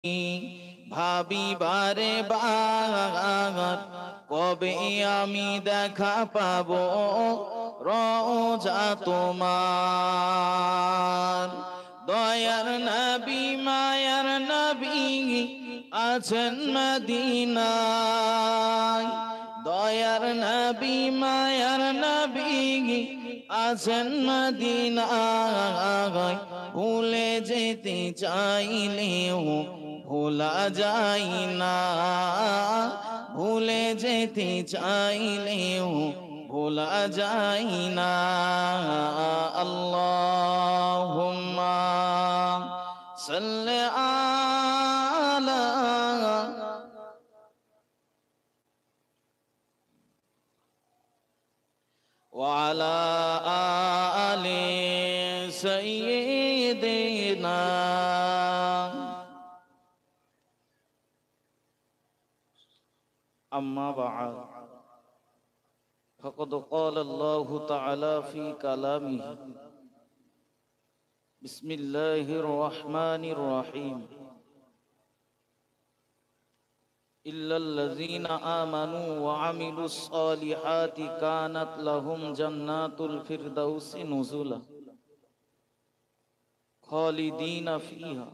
ভাবি বারে বার কবে আমি দেখা পাবো রওজা তোমার। দয়ার নবী মায়ার নবী আছেন মদিনায়, দয়ার নবী মায়ার নবী আছেন মদিনায়। ভুলে যেতে চাইলেও ভোলা যায় না, ভুলে যেতে চাইলেও ভোলা যায় না। আল্লাহুম্মা সাল্লি আলা وعلى آل سيدنا. أما بعد فقد قال الله تعالى في كلامه بسم الله الرحمن الرحيم إلا الذين آمنوا وعملوا الصالحات كانت لهم جنات الفردوس نزلا خالدين فيها